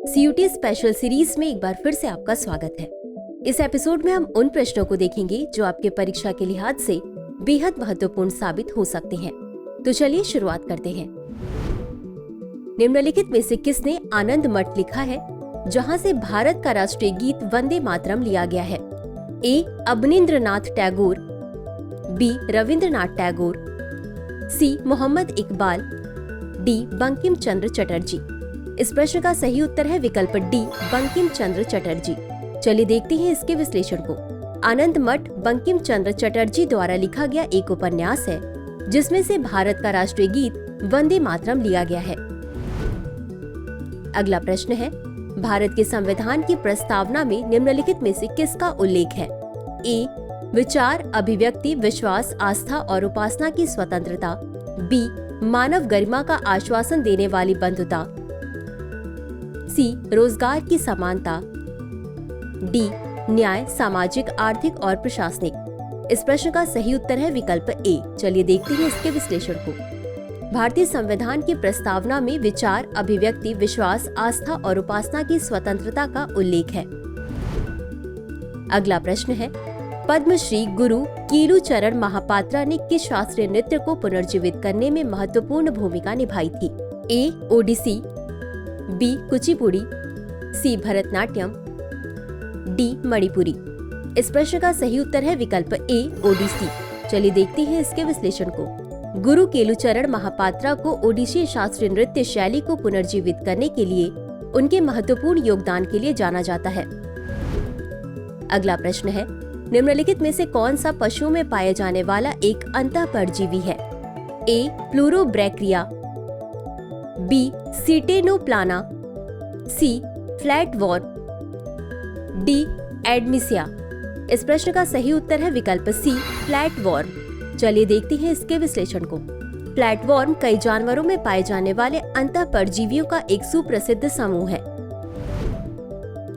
CUT special series में एक बार फिर से आपका स्वागत है। इस एपिसोड में हम उन प्रश्नों को देखेंगे जो आपके परीक्षा के लिहाज से बेहद महत्वपूर्ण साबित हो सकते हैं। तो चलिए शुरुआत करते हैं। निम्नलिखित में से किसने आनंद मठ लिखा है, जहां से भारत का राष्ट्रीय गीत वंदे मातरम लिया गया है? ए. अवनींद्रनाथ टैगोर, बी. रविंद्रनाथ टैगोर, सी. मोहम्मद इकबाल, डी. बंकिम चंद्र चटर्जी। इस प्रश्न का सही उत्तर है विकल्प डी, बंकिम चंद्र चटर्जी। चलिए देखते हैं इसके विश्लेषण को। आनंद मठ बंकिम चंद्र चटर्जी द्वारा लिखा गया एक उपन्यास है, जिसमें से भारत का राष्ट्रीय गीत वंदे मातरम लिया गया है। अगला प्रश्न है, भारत के संविधान की प्रस्तावना में निम्नलिखित में से किसका उल्लेख है? ए. विचार, अभिव्यक्ति, विश्वास, आस्था और उपासना की स्वतंत्रता, बी. मानव गरिमा का आश्वासन देने वाली बंधुता, सी. रोजगार की समानता, डी. न्याय, सामाजिक, आर्थिक और प्रशासनिक। इस प्रश्न का सही उत्तर है विकल्प ए। चलिए देखते हैं इसके विश्लेषण को। भारतीय संविधान की प्रस्तावना में विचार, अभिव्यक्ति, विश्वास, आस्था और उपासना की स्वतंत्रता का उल्लेख है। अगला प्रश्न है, पद्मश्री गुरु केलुचरण महापात्रा ने किस शास्त्रीय नृत्य को पुनर्जीवित करने में महत्वपूर्ण भूमिका निभाई थी? ए. ओडिसी, बी. कुचिपुड़ी, सी. भरतनाट्यम, डी. मणिपुरी। इस प्रश्न का सही उत्तर है विकल्प ए, ओडिसी। चलिए देखते हैं इसके विश्लेषण को। गुरु केलुचरण महापात्रा को ओडिसी शास्त्रीय नृत्य शैली को पुनर्जीवित करने के लिए उनके महत्वपूर्ण योगदान के लिए जाना जाता है। अगला प्रश्न है, निम्नलिखित में से कौन सा पशुओं में पाए जाने वाला एक अंतःपरजीवी है? A. Pleurobrachia, B. Ctenoplana, C. Flatworm, D. Adamsia. इस प्रश्न का सही उत्तर है विकल्प सी, फ्लैटवॉर्म। चलिए देखते हैं इसके विश्लेषण को। फ्लैटवॉर्म कई जानवरों में पाए जाने वाले अंतःपरजीवियों का एक सुप्रसिद्ध समूह है।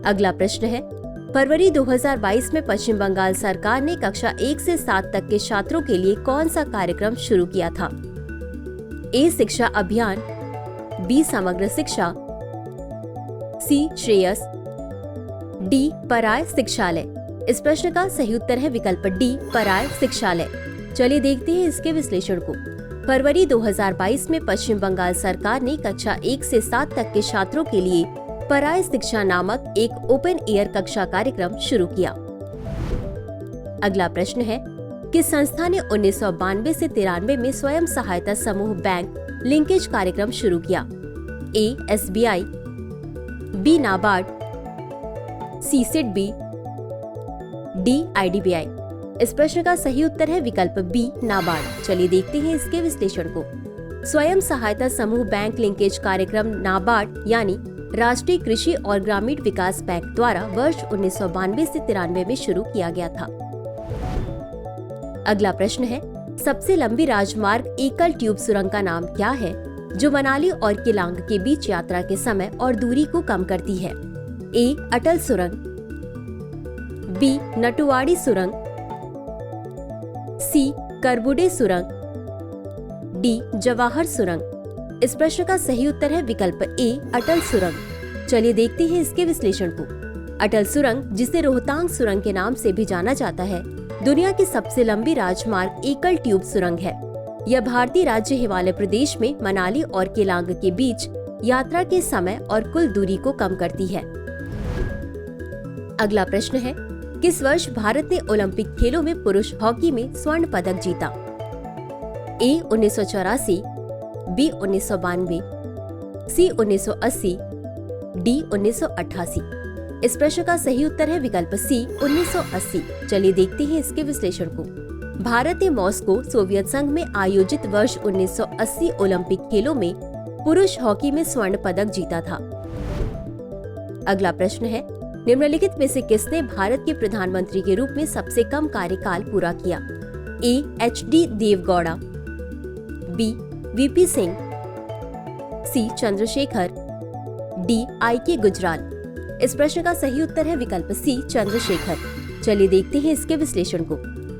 अगला प्रश्न है, फरवरी 2022 में पश्चिम बंगाल सरकार ने कक्षा 1 से 7 तक के छात्रों के लिए कौन सा कार्यक्रम शुरू किया था? ए. शिक्षा अभियान, बी. समग्र शिक्षा, सी. श्रेयस, डी. पराय शिक्षालय। इस प्रश्न का सही उत्तर है विकल्प डी, पराय शिक्षालय। चलिए देखते हैं इसके विश्लेषण को। फरवरी 2022 में पश्चिम बंगाल सरकार ने कक्षा 1 से 7 तक के छात्रों के लिए पराय शिक्षा नामक एक ओपन एयर कक्षा कार्यक्रम शुरू किया। अगला प्रश्न है, किस संस्था ने 1992 से 93 में स्वयं सहायता समूह बैंक लिंकेज कार्यक्रम शुरू किया? A. SBI, B. NABARD, C. SIDBI, D. IDBI। इस प्रश्न का सही उत्तर है विकल्प बी, नाबार्ड। चलिए देखते हैं इसके विश्लेषण को। स्वयं सहायता समूह बैंक लिंकेज कार्यक्रम नाबार्ड यानी राष्ट्रीय कृषि और ग्रामीण विकास बैंक द्वारा वर्ष 1992 से 93 में शुरू किया गया था। अगला प्रश्न है, सबसे लंबी राजमार्ग एकल ट्यूब सुरंग का नाम क्या है, जो मनाली और केलांग के बीच यात्रा के समय और दूरी को कम करती है? ए. अटल सुरंग, बी. नटुवाड़ी सुरंग, सी. करबुडे सुरंग, डी. जवाहर सुरंग। इस प्रश्न का सही उत्तर है विकल्प ए, अटल सुरंग। चलिए देखते हैं इसके विश्लेषण को। अटल सुरंग, जिसे रोहतांग सुरंग के नाम से भी जाना जाता है, दुनिया की सबसे लंबी राजमार्ग एकल ट्यूब सुरंग है। यह भारतीय राज्य हिमाचल प्रदेश में मनाली और केलांग के बीच यात्रा के समय और कुल दूरी को कम करती है। अगला प्रश्न है, किस वर्ष भारत ने ओलंपिक खेलों में पुरुष हॉकी में स्वर्ण पदक जीता? ए. 1984, बी. 1992, सी. 1980, डी. 1988। इस प्रश्न का सही उत्तर है विकल्प सी, 1980। चलिए देखते हैं इसके विश्लेषण को। भारत ने मॉस्को, सोवियत संघ में आयोजित वर्ष 1980 ओलंपिक खेलों में पुरुष हॉकी में स्वर्ण पदक जीता था। अगला प्रश्न है, निम्नलिखित में से किसने भारत के प्रधानमंत्री के रूप में सबसे कम कार्यकाल पूरा किया? A. HD Devegowda, B. VP Singh, C. Chandrashekhar, D. IK Gujral. इस प्रश्न का सही उत्तर है विकल्प सी, चंद्रशेखर। चलिए देखते हैं इसके विश्लेषण को।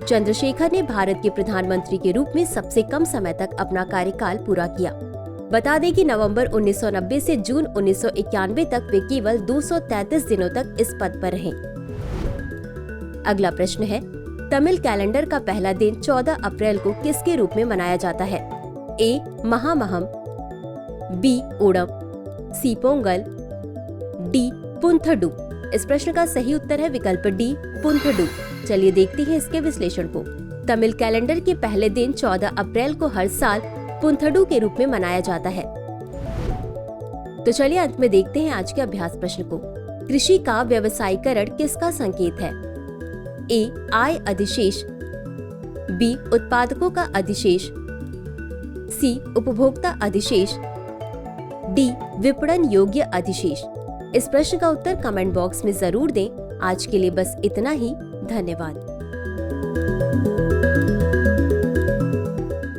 चंद्रशेखर ने भारत के प्रधानमंत्री के रूप में सबसे कम समय तक अपना कार्यकाल पूरा किया। बता दें कि नवंबर 1990 से जून 1991 तक वे केवल 233 दिनों तक इस पद पर रहे। अगला प्रश्न है, तमिल कैलेंडर का पहला दिन 14 अप्रैल को किसके रूप में मनाया जाता है? ए. महामहम, बी. ओणम, सी. पोंगल, डी. पुंथडू। इस प्रश्न का सही उत्तर है विकल्प डी, पुंथडू। चलिए देखते हैं इसके विश्लेषण को। तमिल कैलेंडर के पहले दिन 14 अप्रैल को हर साल पुंथडू के रूप में मनाया जाता है। तो चलिए अंत में देखते हैं आज के अभ्यास प्रश्न को। कृषि का व्यवसायीकरण किसका संकेत है? ए. आय अधिशेष, बी. उत्पादकों का अधिशेष, सी. उपभोक्ता अधिशेष, डी. विपणन योग्य अधिशेष। इस प्रश्न का उत्तर कमेंट बॉक्स में जरूर दें। आज के लिए बस इतना ही। धन्यवाद।